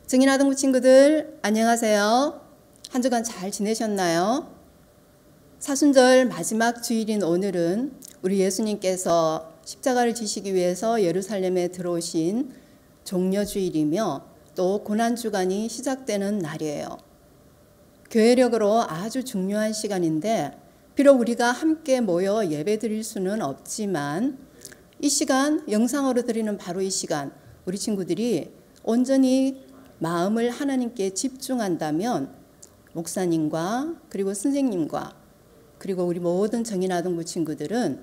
증인아동부 친구들 안녕하세요. 한 주간 잘 지내셨나요? 사순절 마지막 주일인 오늘은 우리 예수님께서 십자가를 지시기 위해서 예루살렘에 들어오신 종려주일이며 또 고난주간이 시작되는 날이에요. 교회력으로 아주 중요한 시간인데 비록 우리가 함께 모여 예배드릴 수는 없지만 이 시간, 영상으로 드리는 바로 이 시간, 우리 친구들이 온전히 마음을 하나님께 집중한다면 목사님과 그리고 선생님과 그리고 우리 모든 정인아동부 친구들은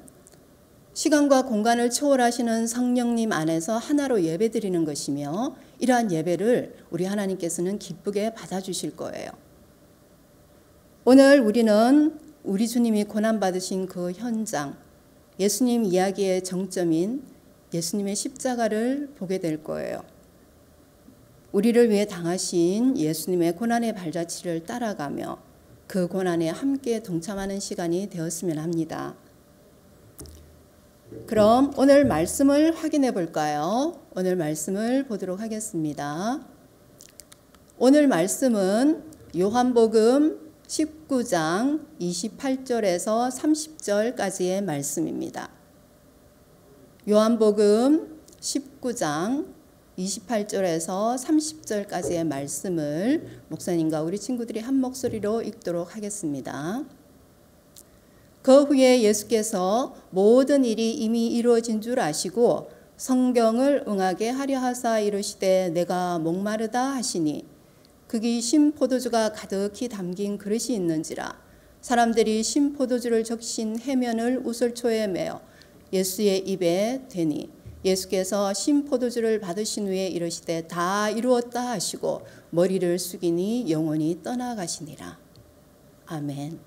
시간과 공간을 초월하시는 성령님 안에서 하나로 예배드리는 것이며 이러한 예배를 우리 하나님께서는 기쁘게 받아주실 거예요. 오늘 우리는 우리 주님이 고난받으신 그 현장, 예수님 이야기의 정점인 예수님의 십자가를 보게 될 거예요. 우리를 위해 당하신 예수님의 고난의 발자취를 따라가며 그 고난에 함께 동참하는 시간이 되었으면 합니다. 그럼 오늘 말씀을 확인해 볼까요? 오늘 말씀을 보도록 하겠습니다. 오늘 말씀은 요한복음 19장 28절에서 30절까지의 말씀입니다. 요한복음 19장 28절에서 30절까지의 말씀을 목사님과 우리 친구들이 한 목소리로 읽도록 하겠습니다. 그 후에 예수께서 모든 일이 이미 이루어진 줄 아시고 성경을 응하게 하려 하사 이르시되 내가 목마르다 하시니 그기 신포도주가 가득히 담긴 그릇이 있는지라 사람들이 신포도주를 적신 해면을 우슬초에 매어 예수의 입에 대니 예수께서 신포도주를 받으신 후에 이르시되 다 이루었다 하시고 머리를 숙이니 영원히 떠나가시니라. 아멘.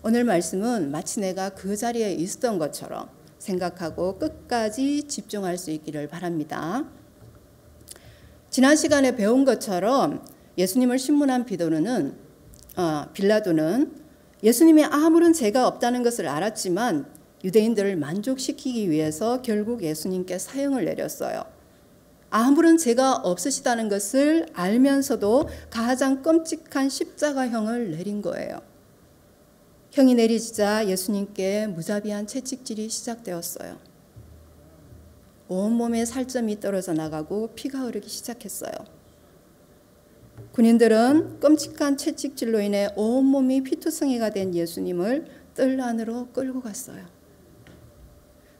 오늘 말씀은 마치 내가 그 자리에 있었던 것처럼 생각하고 끝까지 집중할 수 있기를 바랍니다. 지난 시간에 배운 것처럼 예수님을 신문한 빌라도는 예수님이 아무런 죄가 없다는 것을 알았지만 유대인들을 만족시키기 위해서 결국 예수님께 사형을 내렸어요. 아무런 죄가 없으시다는 것을 알면서도 가장 끔찍한 십자가형을 내린 거예요. 형이 내리지자 예수님께 무자비한 채찍질이 시작되었어요. 온몸에 살점이 떨어져 나가고 피가 흐르기 시작했어요. 군인들은 끔찍한 채찍질로 인해 온몸이 피투성이가 된 예수님을 뜰 안으로 끌고 갔어요.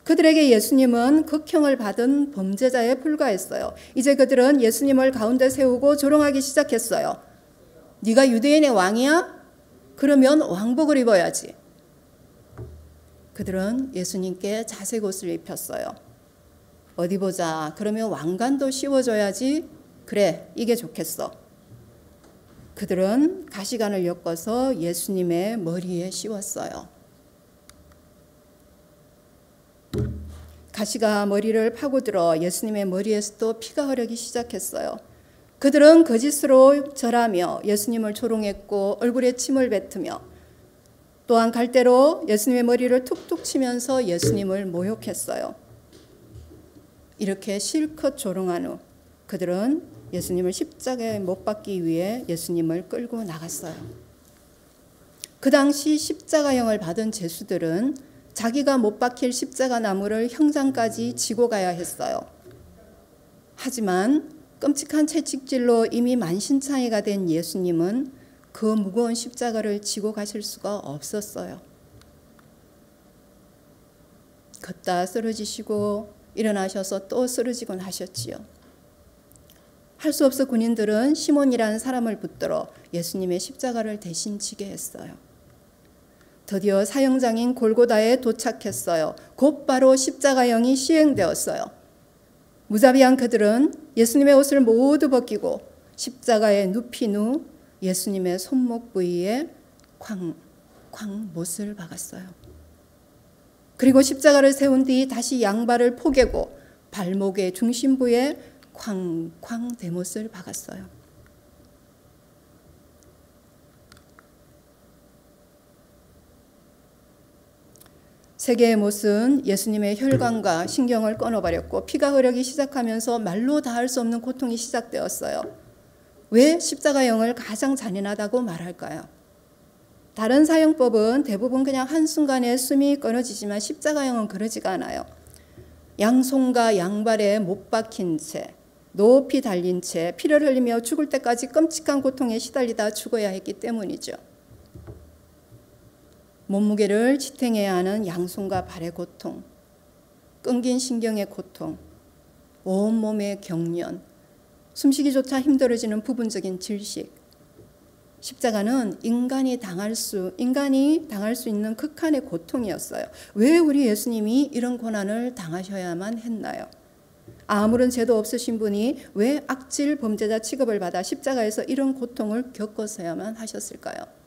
그들에게 예수님은 극형을 받은 범죄자에 불과했어요. 이제 그들은 예수님을 가운데 세우고 조롱하기 시작했어요. 네가 유대인의 왕이야? 그러면 왕복을 입어야지. 그들은 예수님께 자색 옷을 입혔어요. 어디 보자. 그러면 왕관도 씌워줘야지. 그래, 이게 좋겠어. 그들은 가시관을 엮어서 예수님의 머리에 씌웠어요. 가시가 머리를 파고들어 예수님의 머리에서도 피가 흐르기 시작했어요. 그들은 거짓으로 절하며 예수님을 조롱했고 얼굴에 침을 뱉으며 또한 갈대로 예수님의 머리를 툭툭 치면서 예수님을 모욕했어요. 이렇게 실컷 조롱한 후 그들은 예수님을 십자가에 못 박기 위해 예수님을 끌고 나갔어요. 그 당시 십자가형을 받은 죄수들은 자기가 못 박힐 십자가 나무를 형장까지 지고 가야 했어요. 하지만 끔찍한 채찍질로 이미 만신창이가 된 예수님은 그 무거운 십자가를 지고 가실 수가 없었어요. 걷다 쓰러지시고 일어나셔서 또 쓰러지곤 하셨지요. 할 수 없어 군인들은 시몬이라는 사람을 붙들어 예수님의 십자가를 대신 지게 했어요. 드디어 사형장인 골고다에 도착했어요. 곧바로 십자가형이 시행되었어요. 무자비한 그들은 예수님의 옷을 모두 벗기고 십자가에 눕힌 후 예수님의 손목 부위에 쾅 못을 박았어요. 그리고 십자가를 세운 뒤 다시 양발을 포개고 발목의 중심부에 쾅 대못을 박았어요. 세 개의 못은 예수님의 혈관과 신경을 끊어버렸고 피가 흐르기 시작하면서 말로 다 할 수 없는 고통이 시작되었어요. 왜 십자가형을 가장 잔인하다고 말할까요? 다른 사형법은 대부분 그냥 한순간에 숨이 끊어지지만 십자가형은 그러지가 않아요. 양손과 양발에 못 박힌 채, 높이 달린 채 피를 흘리며 죽을 때까지 끔찍한 고통에 시달리다 죽어야 했기 때문이죠. 몸무게를 지탱해야 하는 양손과 발의 고통, 끊긴 신경의 고통, 온몸의 경련, 숨쉬기조차 힘들어지는 부분적인 질식. 십자가는 인간이 당할 수 있는 극한의 고통이었어요. 왜 우리 예수님이 이런 고난을 당하셔야만 했나요? 아무런 죄도 없으신 분이 왜 악질 범죄자 취급을 받아 십자가에서 이런 고통을 겪어서야만 하셨을까요?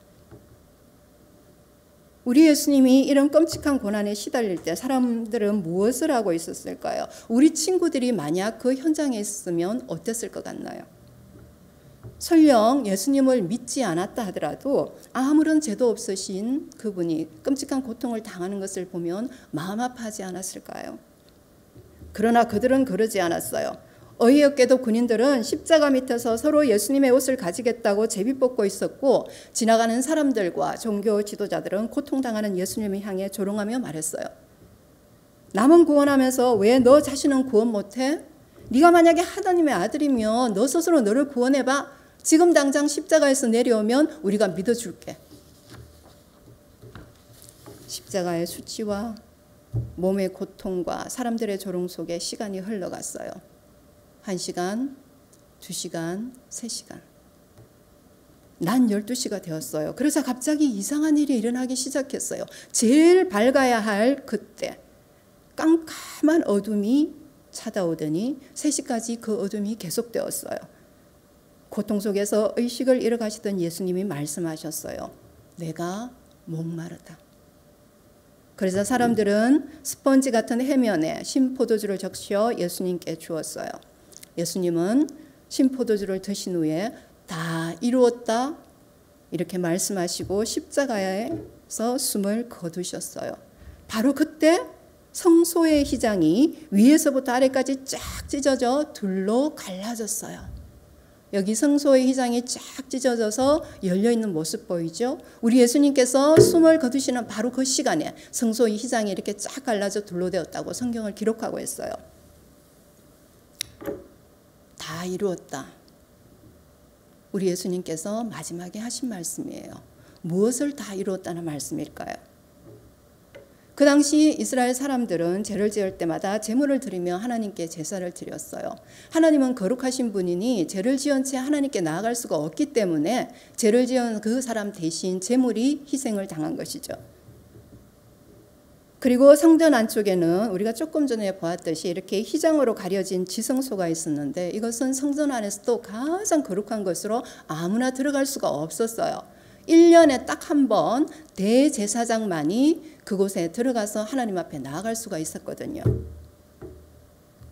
우리 예수님이 이런 끔찍한 고난에 시달릴 때 사람들은 무엇을 하고 있었을까요? 우리 친구들이 만약 그 현장에 있으면 어땠을 것 같나요? 설령 예수님을 믿지 않았다 하더라도 아무런 죄도 없으신 그분이 끔찍한 고통을 당하는 것을 보면 마음 아파하지 않았을까요? 그러나 그들은 그러지 않았어요. 어이없게도 군인들은 십자가 밑에서 서로 예수님의 옷을 가지겠다고 제비뽑고 있었고, 지나가는 사람들과 종교 지도자들은 고통당하는 예수님을 향해 조롱하며 말했어요. 남은 구원하면서 왜 너 자신은 구원 못해? 네가 만약에 하나님의 아들이면 너 스스로 너를 구원해봐. 지금 당장 십자가에서 내려오면 우리가 믿어줄게. 십자가의 수치와 몸의 고통과 사람들의 조롱 속에 시간이 흘러갔어요. 1시간, 2시간, 3시간. 난 12시가 되었어요. 그래서 갑자기 이상한 일이 일어나기 시작했어요. 제일 밝아야 할 그때 깜깜한 어둠이 찾아오더니 3시까지 그 어둠이 계속되었어요. 고통 속에서 의식을 잃어가시던 예수님이 말씀하셨어요. 내가 목마르다. 그래서 사람들은 스펀지 같은 해면에 신포도주를 적셔 예수님께 주었어요. 예수님은 신포도주를 드신 후에 다 이루었다 이렇게 말씀하시고 십자가에서 숨을 거두셨어요. 바로 그때 성소의 휘장이 위에서부터 아래까지 쫙 찢어져 둘로 갈라졌어요. 여기 성소의 휘장이 쫙 찢어져서 열려있는 모습 보이죠? 우리 예수님께서 숨을 거두시는 바로 그 시간에 성소의 휘장이 이렇게 쫙 갈라져 둘로 되었다고 성경을 기록하고 있어요. 다 이루었다. 우리 예수님께서 마지막에 하신 말씀이에요. 무엇을 다 이루었다는 말씀일까요? 그 당시 이스라엘 사람들은 죄를 지을 때마다 제물을 드리며 하나님께 제사를 드렸어요. 하나님은 거룩하신 분이니 죄를 지은 채 하나님께 나아갈 수가 없기 때문에 죄를 지은 그 사람 대신 제물이 희생을 당한 것이죠. 그리고 성전 안쪽에는 우리가 조금 전에 보았듯이 이렇게 휘장으로 가려진 지성소가 있었는데 이것은 성전 안에서도 가장 거룩한 것으로 아무나 들어갈 수가 없었어요. 1년에 딱 한 번 대제사장만이 그곳에 들어가서 하나님 앞에 나아갈 수가 있었거든요.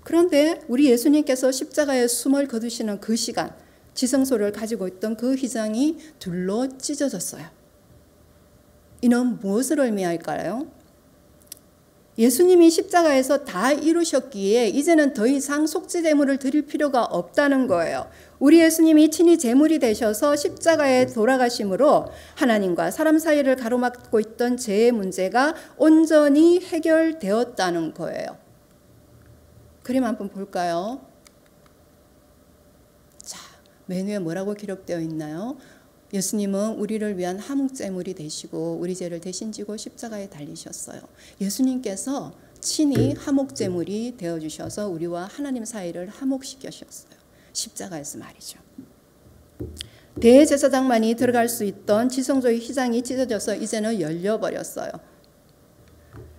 그런데 우리 예수님께서 십자가에 숨을 거두시는 그 시간, 지성소를 가지고 있던 그 휘장이 둘로 찢어졌어요. 이는 무엇을 의미할까요? 예수님이 십자가에서 다 이루셨기에 이제는 더 이상 속죄제물을 드릴 필요가 없다는 거예요. 우리 예수님이 친히 제물이 되셔서 십자가에 돌아가심으로 하나님과 사람 사이를 가로막고 있던 죄의 문제가 온전히 해결되었다는 거예요. 그림 한번 볼까요? 자, 메뉴에 뭐라고 기록되어 있나요? 예수님은 우리를 위한 화목제물이 되시고 우리 죄를 대신 지고 십자가에 달리셨어요. 예수님께서 친히 화목제물이 되어주셔서 우리와 하나님 사이를 화목시키셨어요. 십자가에서 말이죠. 대제사장만이 들어갈 수 있던 지성소의 휘장이 찢어져서 이제는 열려버렸어요.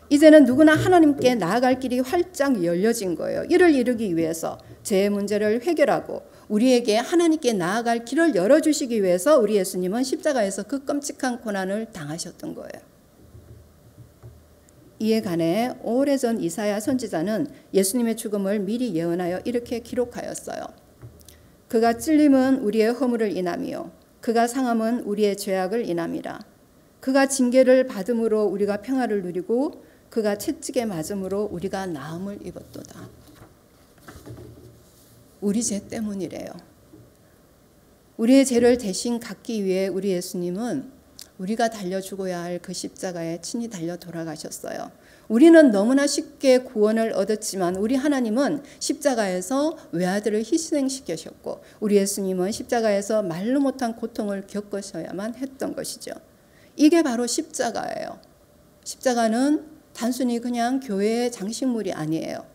이제는 누구나 하나님께 나아갈 길이 활짝 열려진 거예요. 이를 이루기 위해서 죄의 문제를 해결하고 우리에게 하나님께 나아갈 길을 열어주시기 위해서 우리 예수님은 십자가에서 그 끔찍한 고난을 당하셨던 거예요. 이에 관해 오래전 이사야 선지자는 예수님의 죽음을 미리 예언하여 이렇게 기록하였어요. 그가 찔림은 우리의 허물을 인함이요 그가 상함은 우리의 죄악을 인함이라. 그가 징계를 받음으로 우리가 평화를 누리고 그가 채찍에 맞음으로 우리가 나음을 입었도다. 우리 죄 때문이래요. 우리의 죄를 대신 갚기 위해 우리 예수님은 우리가 달려 죽어야 할 그 십자가에 친히 달려 돌아가셨어요. 우리는 너무나 쉽게 구원을 얻었지만 우리 하나님은 십자가에서 외아들을 희생시키셨고 우리 예수님은 십자가에서 말로 못한 고통을 겪으셔야만 했던 것이죠. 이게 바로 십자가예요. 십자가는 단순히 그냥 교회의 장식물이 아니에요.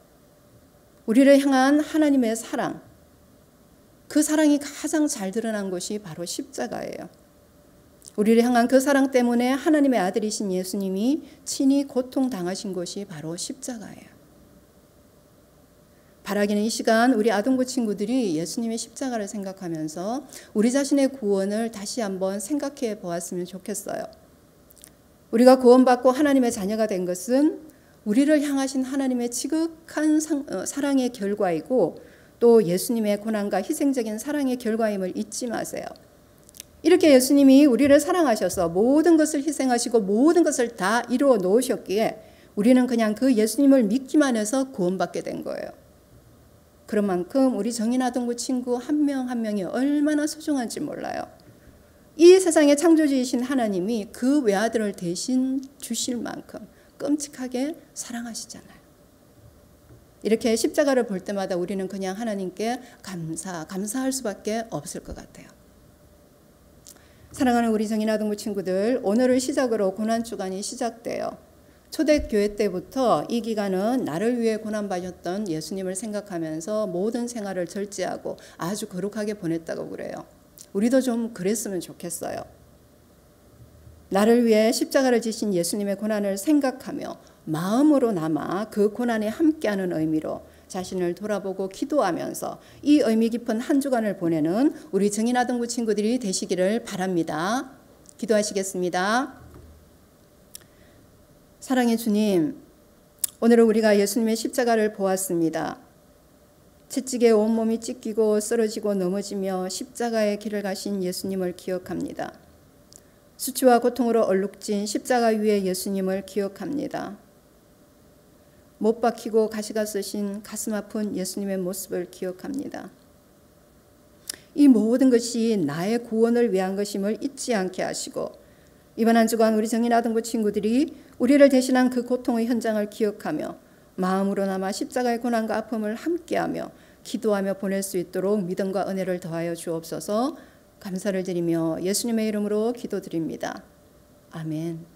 우리를 향한 하나님의 사랑, 그 사랑이 가장 잘 드러난 것이 바로 십자가예요. 우리를 향한 그 사랑 때문에 하나님의 아들이신 예수님이 친히 고통당하신 것이 바로 십자가예요. 바라기는 이 시간 우리 아동부 친구들이 예수님의 십자가를 생각하면서 우리 자신의 구원을 다시 한번 생각해 보았으면 좋겠어요. 우리가 구원받고 하나님의 자녀가 된 것은 우리를 향하신 하나님의 지극한 사랑의 결과이고 또 예수님의 고난과 희생적인 사랑의 결과임을 잊지 마세요. 이렇게 예수님이 우리를 사랑하셔서 모든 것을 희생하시고 모든 것을 다 이루어 놓으셨기에 우리는 그냥 그 예수님을 믿기만 해서 구원받게 된 거예요. 그런 만큼 우리 정인아동부 친구 한 명 한 명이 얼마나 소중한지 몰라요. 이 세상의 창조주이신 하나님이 그 외아들을 대신 주실 만큼 끔찍하게 사랑하시잖아요. 이렇게 십자가를 볼 때마다 우리는 그냥 하나님께 감사할 수밖에 없을 것 같아요. 사랑하는 우리 정인아동부 친구들, 오늘을 시작으로 고난주간이 시작돼요. 초대교회 때부터 이 기간은 나를 위해 고난받았던 예수님을 생각하면서 모든 생활을 절제하고 아주 거룩하게 보냈다고 그래요. 우리도 좀 그랬으면 좋겠어요. 나를 위해 십자가를 지신 예수님의 고난을 생각하며 마음으로나마 그 고난에 함께하는 의미로 자신을 돌아보고 기도하면서 이 의미 깊은 한 주간을 보내는 우리 정인아동부 친구들이 되시기를 바랍니다. 기도하시겠습니다. 사랑의 주님, 오늘은 우리가 예수님의 십자가를 보았습니다. 채찍에 온몸이 찢기고 쓰러지고 넘어지며 십자가의 길을 가신 예수님을 기억합니다. 수치와 고통으로 얼룩진 십자가 위에 예수님을 기억합니다. 못 박히고 가시가 쓰신 가슴 아픈 예수님의 모습을 기억합니다. 이 모든 것이 나의 구원을 위한 것임을 잊지 않게 하시고 이번 한 주간 우리 정인아동부 친구들이 우리를 대신한 그 고통의 현장을 기억하며 마음으로나마 십자가의 고난과 아픔을 함께하며 기도하며 보낼 수 있도록 믿음과 은혜를 더하여 주옵소서. 감사를 드리며 예수님의 이름으로 기도드립니다. 아멘.